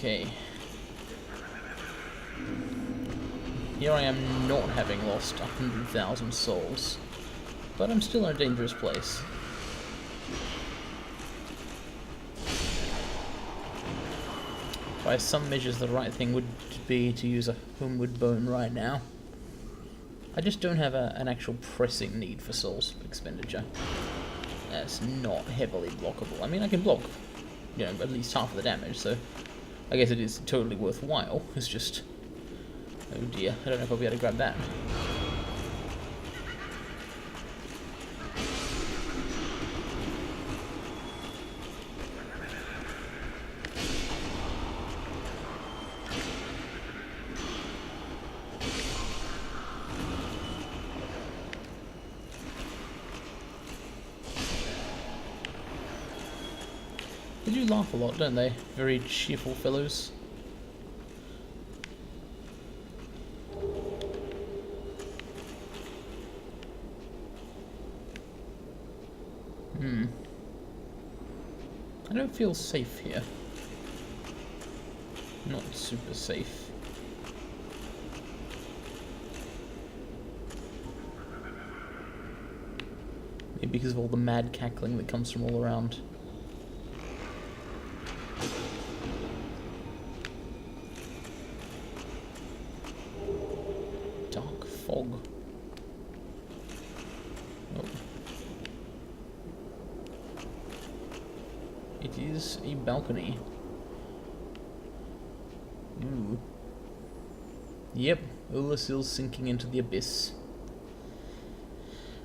Okay. Here I am not having lost 100,000 souls, but I'm still in a dangerous place. By some measures, the right thing would be to use a homeward bone right now. I just don't have an actual pressing need for souls expenditure. That's not heavily blockable. I mean, I can block, you know, at least half of the damage, so I guess it is totally worthwhile. It's just, oh dear, I don't know if I'll be able to grab that. They do laugh a lot, don't they? Very cheerful fellows. I don't feel safe here. Not super safe. Maybe because of all the mad cackling that comes from all around. Dark fog. Oh. It is a balcony. Ooh. Yep, Ulasil's sinking into the abyss.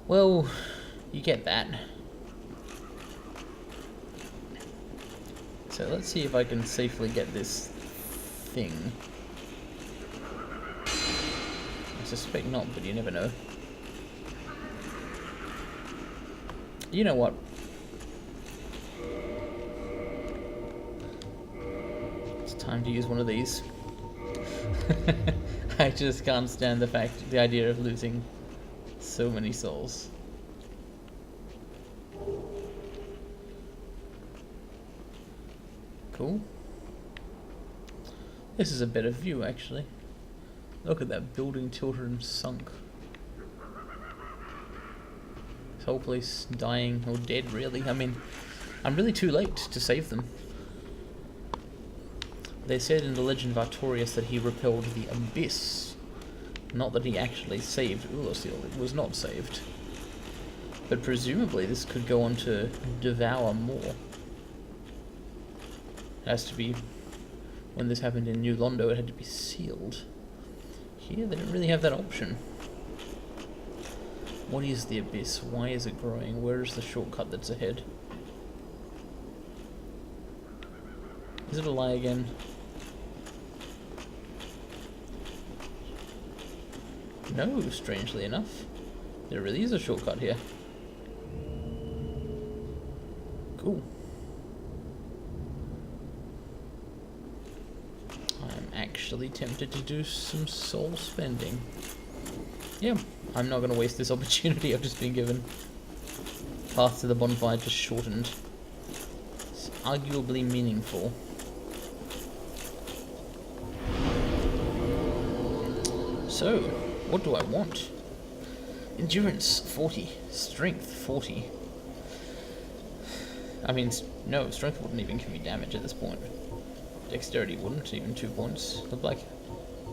Well, you get that. So let's see if I can safely get this thing. I suspect not, but you never know. You know what? It's time to use one of these. I just can't stand the idea of losing so many souls. Cool. This is a better view, actually. Look at that building tilted and sunk. This whole place dying or dead, really. I mean, I'm really too late to save them. They said in the legend of Artorias that he repelled the abyss. Not that he actually saved Ulasil. It was not saved. But presumably this could go on to devour more. It has to be, when this happened in New Londo, it had to be sealed. Here they don't really have that option. What is the abyss? Why is it growing? Where is the shortcut that's ahead? Is it a lie again? No, strangely enough. There really is a shortcut here. Cool. I'm actually tempted to do some soul spending. Yeah, I'm not going to waste this opportunity I've just been given. Path to the bonfire just shortened. It's arguably meaningful. So, what do I want? Endurance 40, strength 40. I mean, no, strength wouldn't even give me damage at this point. Dexterity wouldn't, even 2 points. Look like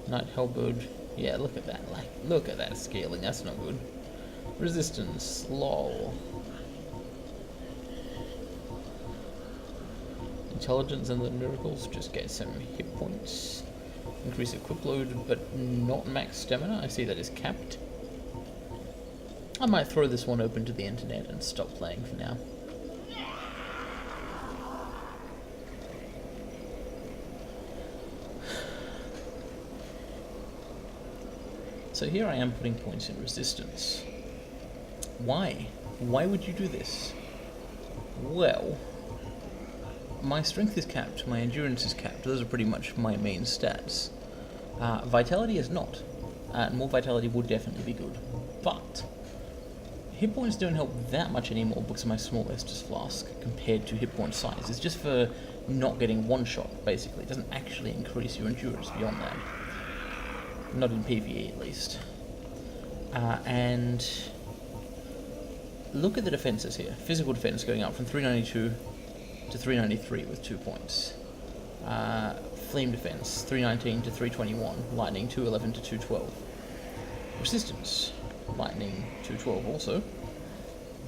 Knight Halberd. Yeah, look at that. Like, look at that scaling. That's not good. Resistance, lol. Intelligence and the miracles just get some hit points. Increase equip load, but not max stamina. I see that is capped. I might throw this one open to the internet and stop playing for now. So here I am putting points in resistance. Why? Why would you do this? Well, my strength is capped, my endurance is capped. Those are pretty much my main stats. Vitality is not. More vitality would definitely be good. But hit points don't help that much anymore because of my small Estus Flask compared to hit point size. It's just for not getting one shot, basically. It doesn't actually increase your endurance beyond that. Not in PvE, at least. And look at the defenses here. Physical defense going up from 392 to 393 with 2 points. Flame defense, 319 to 321. Lightning, 211 to 212. Resistance, lightning, 212 also.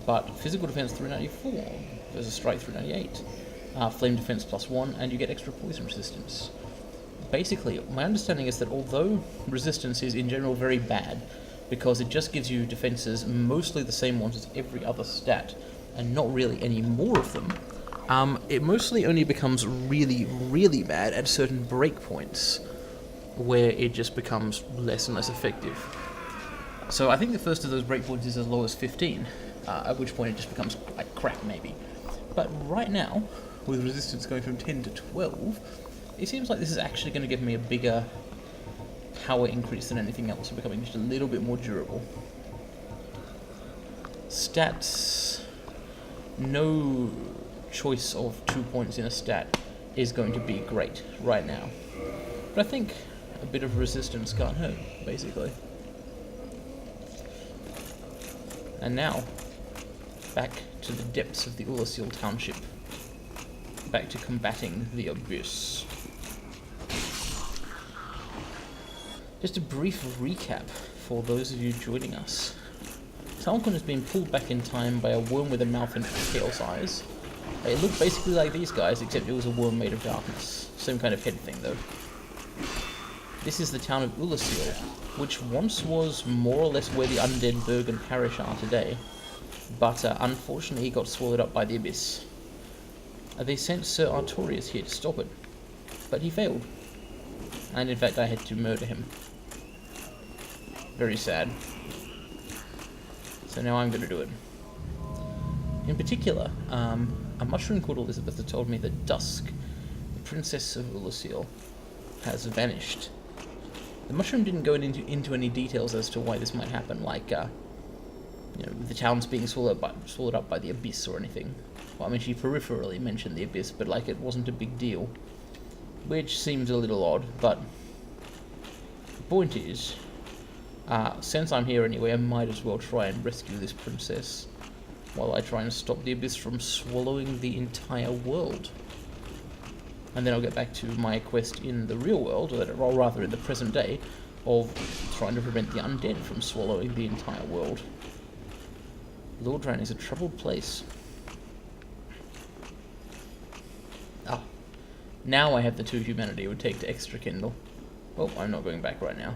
But physical defense, 394 versus strike, 398. Flame defense +1, and you get extra poison resistance. Basically, my understanding is that although resistance is in general very bad, because it just gives you defenses, mostly the same ones as every other stat, and not really any more of them, it mostly only becomes really, really bad at certain breakpoints, where it just becomes less and less effective. So I think the first of those breakpoints is as low as 15, at which point it just becomes like crap, maybe. But right now, with resistance going from 10 to 12, it seems like this is actually going to give me a bigger power increase than anything else, becoming just a little bit more durable. Stats, no choice of 2 points in a stat is going to be great right now. But I think a bit of resistance can't hurt, basically. And now, back to the depths of the Ulasil township. Back to combating the Abyss. Just a brief recap for those of you joining us. Talcon has been pulled back in time by a worm with a mouth and chaos eyes. It looked basically like these guys, except it was a worm made of darkness. Same kind of head thing, though. This is the town of Ulasil, which once was more or less where the undead Bergen parish are today, but unfortunately got swallowed up by the Abyss. They sent Sir Artorius here to stop it, but he failed, and in fact I had to murder him. Very sad. So now I'm going to do it. In particular, a mushroom called Elizabeth had told me that Dusk, the princess of Ulasil, has vanished. The mushroom didn't go into any details as to why this might happen, like the town's being swallowed up by the Abyss or anything. Well, I mean, she peripherally mentioned the Abyss, but like it wasn't a big deal, which seems a little odd. But the point is, since I'm here anyway, I might as well try and rescue this princess while I try and stop the Abyss from swallowing the entire world. And then I'll get back to my quest in the real world, or rather in the present day, of trying to prevent the undead from swallowing the entire world. Lordran is a troubled place. Ah, now I have the 2 humanity it would take to extra kindle. Oh, I'm not going back right now.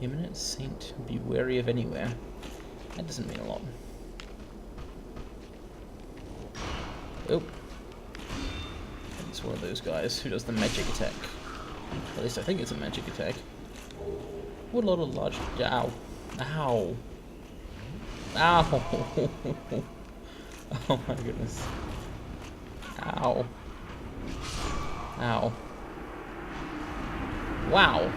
Imminent Saint, be wary of anywhere. That doesn't mean a lot. Oh. It's one of those guys who does the magic attack. At least I think it's a magic attack. What a lot of large... Ow. Ow. Ow. Oh my goodness. Ow. Ow. Wow.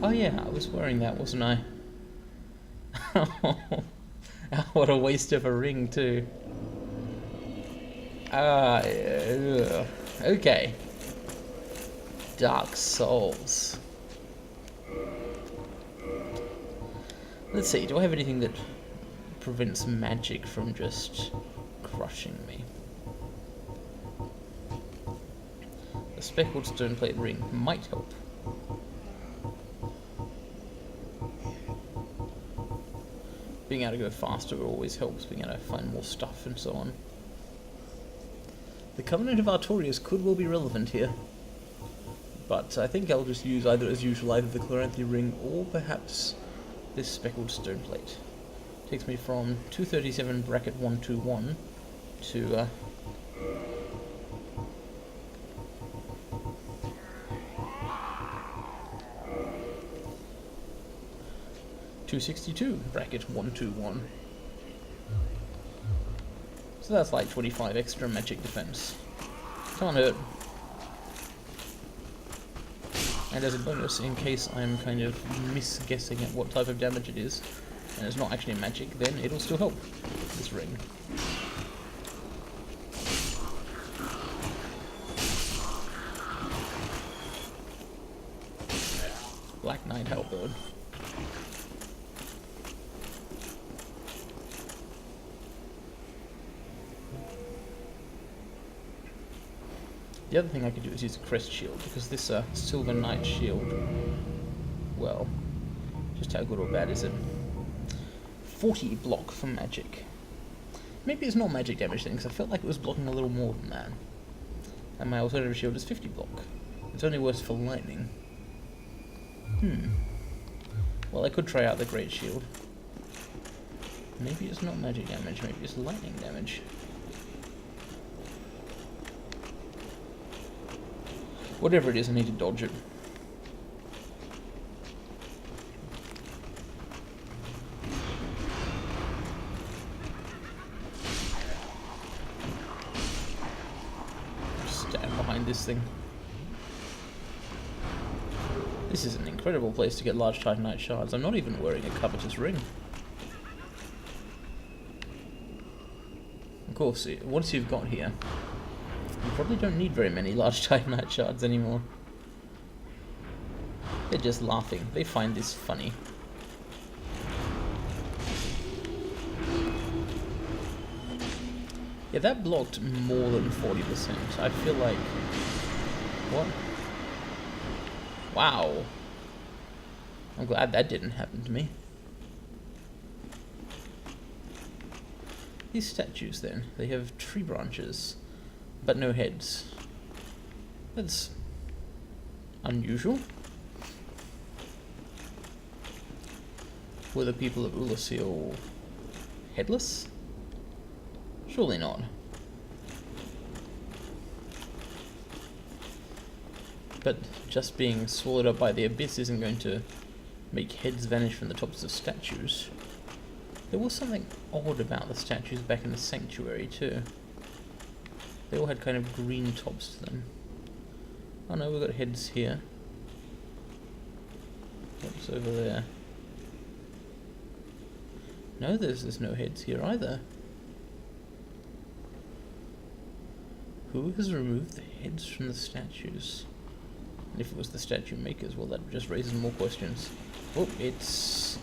Oh yeah, I was wearing that, wasn't I? What a waste of a ring, too. Okay. Dark Souls. Let's see, do I have anything that prevents magic from just crushing me? A speckled stone plate ring might help. Being able to go faster always helps, being able to find more stuff and so on. The Covenant of Artorius could well be relevant here, but I think I'll just use either, as usual, either the Chloranthy ring or perhaps this speckled stone plate. Takes me from 237 bracket 121 to 262 bracket 121. So that's like 25 extra magic defense. Can't hurt. And as a bonus, in case I'm kind of misguessing at what type of damage it is, and it's not actually magic, then it'll still help this ring. Black Knight Halberd. The other thing I could do is use a crest shield, because this Silver Knight shield, well, just how good or bad is it? 40 block for magic. Maybe it's not magic damage then, because I felt like it was blocking a little more than that. And my alternative shield is 50 block. It's only worse for lightning. Well, I could try out the Great Shield. Maybe it's not magic damage, maybe it's lightning damage. Whatever it is, I need to dodge it. Stand behind this thing. This is an incredible place to get large Titanite shards. I'm not even wearing a covetous ring. Of course, once you've got here, you probably don't need very many large Titanite shards anymore. They're just laughing. They find this funny. Yeah, that blocked more than 40%. I feel like... What? Wow. I'm glad that didn't happen to me. These statues then, they have tree branches, but no heads. That's unusual. Were the people of Ulasil headless? Surely not. But just being swallowed up by the abyss isn't going to make heads vanish from the tops of statues. There was something odd about the statues back in the sanctuary too. They all had kind of green tops to them. Oh no, we've got heads here. What's over there? No, there's no heads here either. Who has removed the heads from the statues? And if it was the statue makers, well, that just raises more questions. Oh, it's...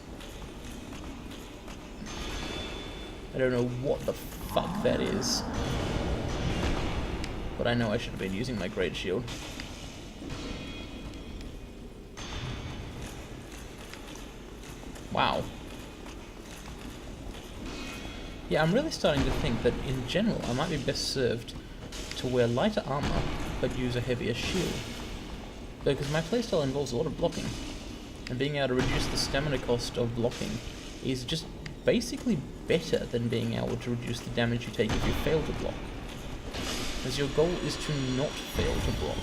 I don't know what the fuck that is. But I know I should have been using my Great Shield. Wow. Yeah, I'm really starting to think that in general I might be best served to wear lighter armor but use a heavier shield. Because my playstyle involves a lot of blocking, and being able to reduce the stamina cost of blocking is just basically better than being able to reduce the damage you take if you fail to block. As your goal is to not fail to block.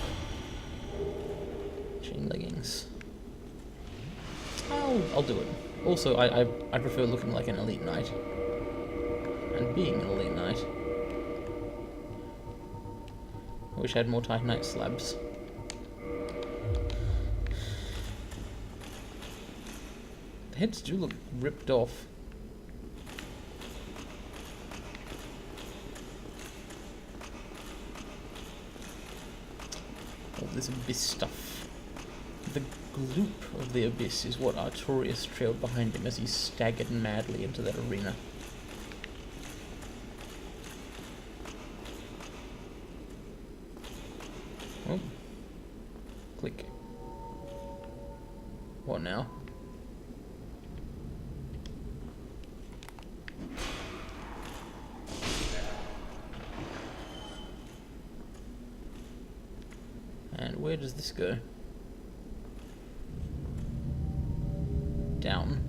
Chain leggings. I'll do it. Also, I prefer looking like an elite knight. And being an elite knight. I wish I had more Titanite slabs. The heads do look ripped off. All this abyss stuff. The gloop of the abyss is what Artorias trailed behind him as he staggered madly into that arena. Oh. Click. What now? And where does this go? Down.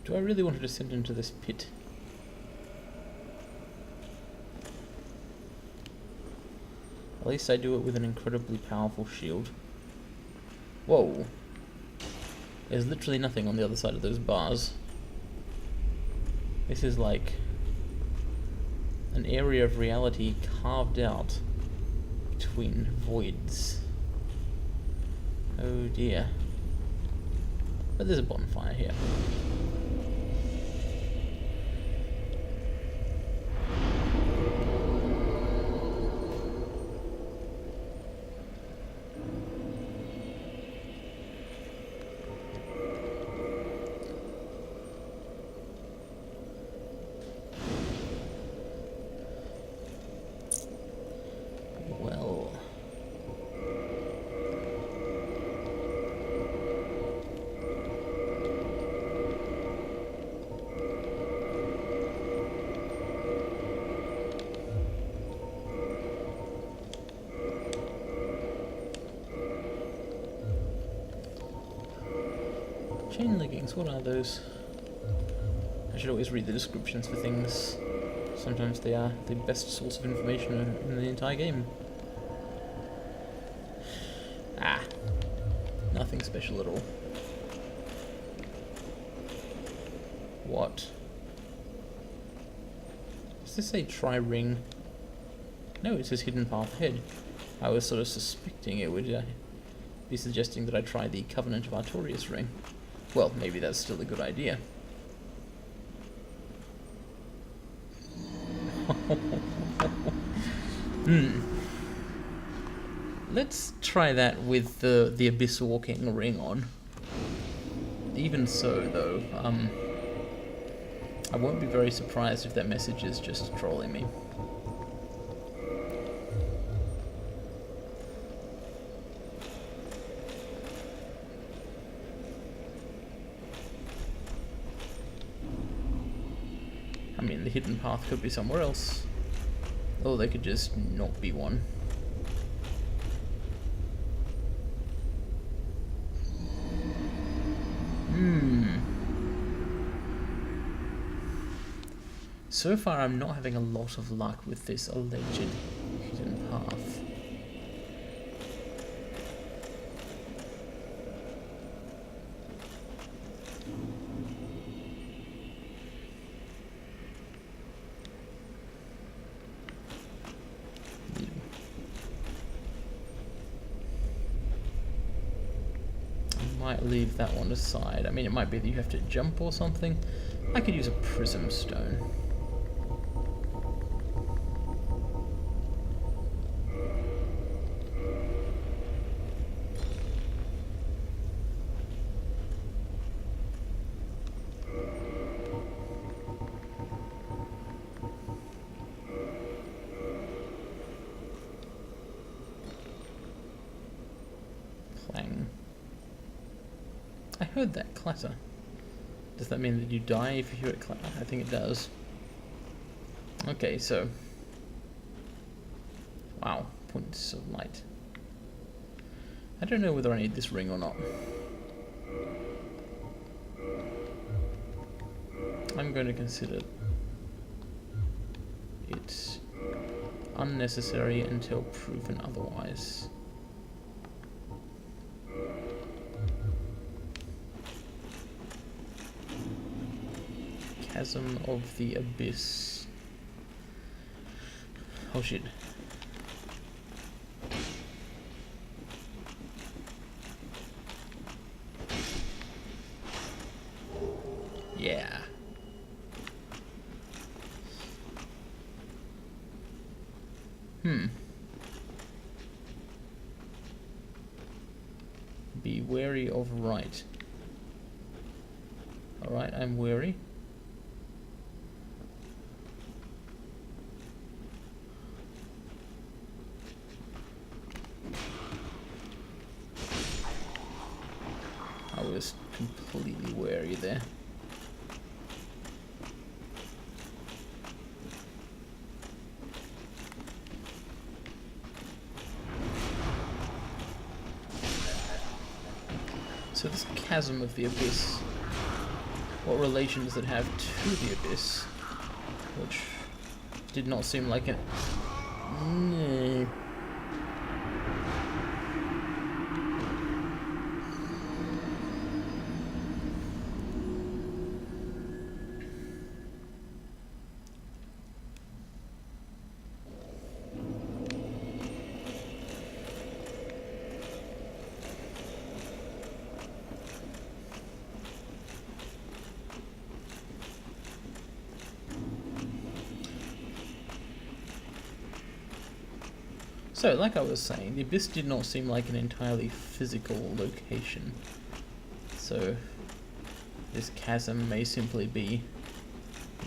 Do I really want to descend into this pit? At least I do it with an incredibly powerful shield. Whoa. There's literally nothing on the other side of those bars. This is like an area of reality carved out between voids. Oh dear. But there's a bonfire here. Well, chain leggings, what are those? I should always read the descriptions for things. Sometimes they are the best source of information in the entire game. Ah, nothing special at all. What? Does this say try ring? No, it says hidden path ahead. I was sort of suspecting it would be suggesting that I try the Covenant of Artorias ring. Well, maybe that's still a good idea. Let's try that with the Abyss Walking ring on. Even so, though, I won't be very surprised if that message is just trolling me. I mean, the hidden path could be somewhere else. Or they could just not be one. So far I'm not having a lot of luck with this alleged hidden path. Might leave that one aside. I mean, it might be that you have to jump or something. I could use a prism stone. Clang. I heard that clatter. Does that mean that you die if you hear it clatter? I think it does. Okay, so... Wow, points of light. I don't know whether I need this ring or not. I'm going to consider it unnecessary until proven otherwise. Chasm of the Abyss. Oh shit. Yeah. Be wary of right. Alright, I'm wary. I was completely wary there. So this chasm of the Abyss, what relation does it have to the Abyss? Which did not seem like it. No. So, like I was saying, the Abyss did not seem like an entirely physical location. So, this chasm may simply be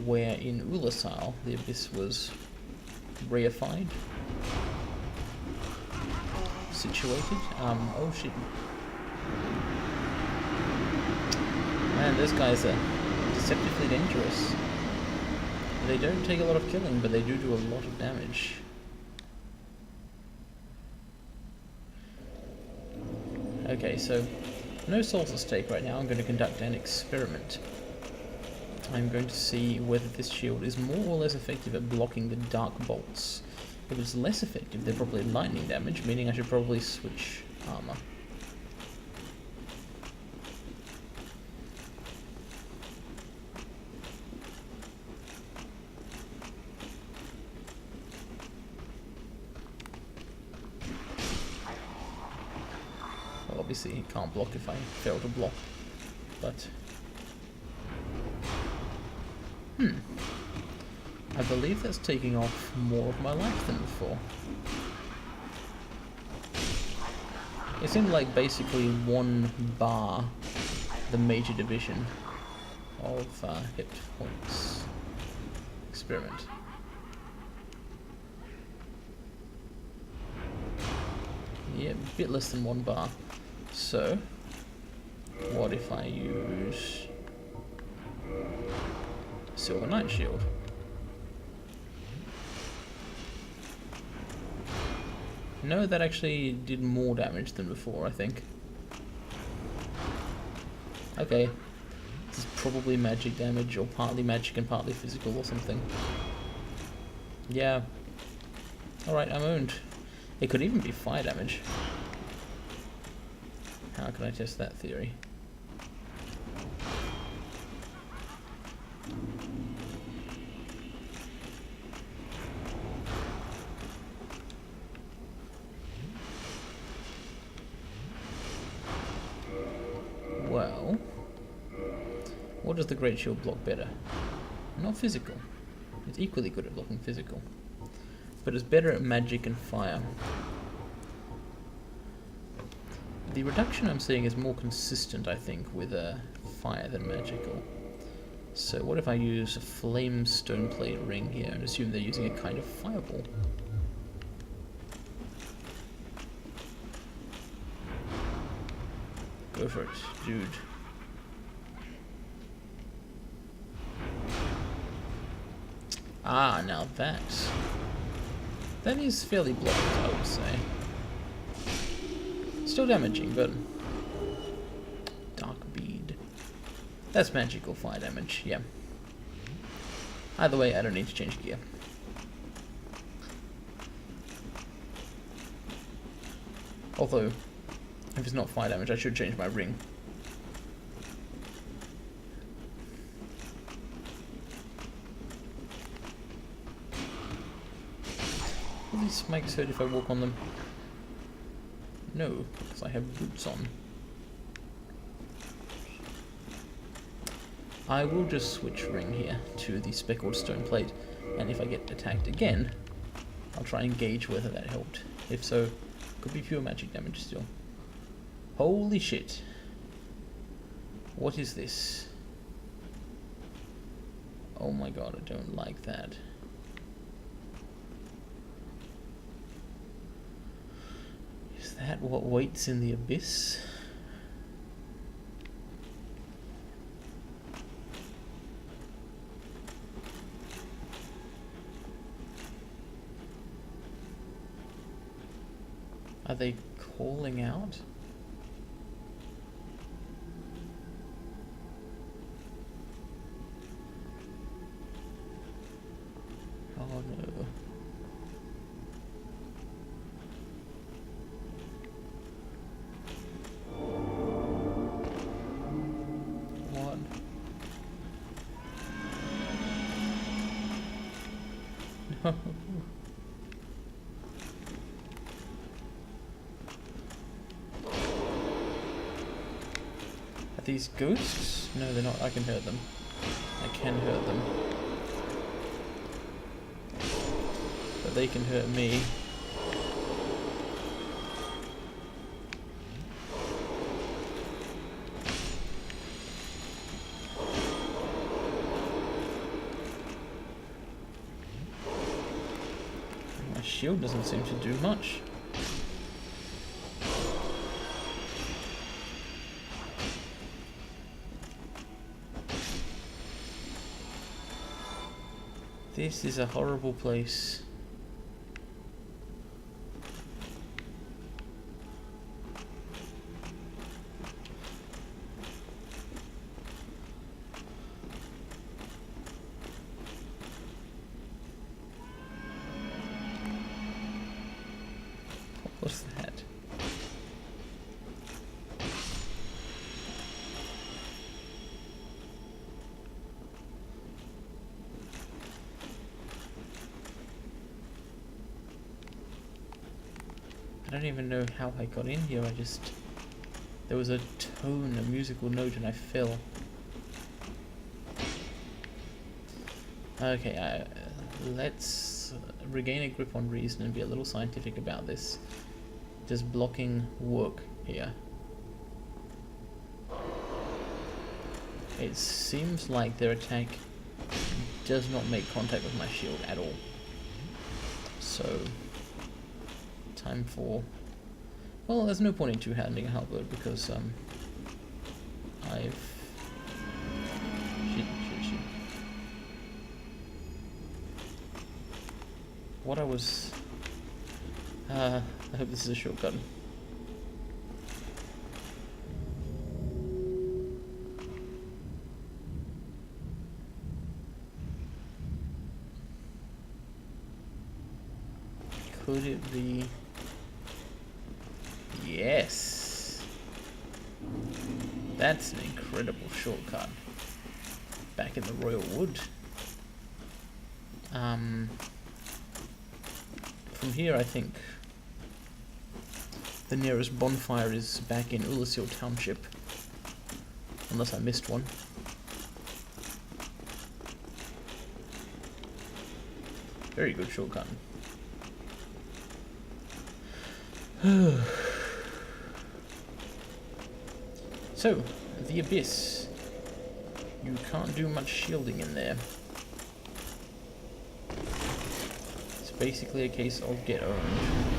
where in Ulasal the Abyss was reified, situated. Oh shit. Man, those guys are deceptively dangerous. They don't take a lot of killing, but they do a lot of damage. Okay, so no souls at stake right now. I'm going to conduct an experiment. I'm going to see whether this shield is more or less effective at blocking the dark bolts. If it's less effective, they're probably lightning damage, meaning I should probably switch armor. Well, obviously it can't block if I fail to block, but I believe that's taking off more of my life than before. It seemed like basically one bar, the major division of hit points. Experiment. Yeah, a bit less than one bar. So, what if I use Silver Knight Shield? No, that actually did more damage than before, I think. Okay. This is probably magic damage, or partly magic and partly physical or something. Yeah. Alright, I'm owned. It could even be fire damage. How can I test that theory? Well, what does the Great Shield block better? Not physical. It's equally good at blocking physical, but it's better at magic and fire. The reduction I'm seeing is more consistent, I think, with fire than magical. So what if I use a flame stone plate ring here and assume they're using a kind of fireball? Go for it, dude. Ah, now that is fairly blocked, I would say. Still damaging, but dark bead. That's magical fire damage, yeah. Either way, I don't need to change gear. Although, if it's not fire damage, I should change my ring. Will these spikes hurt if I walk on them? No, because I have boots on. I will just switch ring here to the speckled stone plate, and if I get attacked again, I'll try and gauge whether that helped. If so, could be pure magic damage still. Holy shit. What is this? Oh my god, I don't like that. Is that what waits in the abyss? Are they calling out? Oh no. What? No. Are these ghosts? No, they're not. I can hurt them. I can hurt them. But they can hurt me. shield doesn't seem to do much. This is a horrible place. What's that? I don't even know how I got in here. There was a tone, a musical note, and I fell. Okay, let's regain a grip on reason and be a little scientific about this. Does blocking work here? It seems like their attack does not make contact with my shield at all. So, time for... Well, there's no point in two-handing a halberd because I've... Shit. What I was... I hope this is a shortcut. Could it be... Yes! That's an incredible shortcut. Back in the Royal Wood. From here, I think the nearest bonfire is back in Ullasil Township. Unless I missed one. Very good shortcut. So, the Abyss. You can't do much shielding in there. It's basically a case of get owned.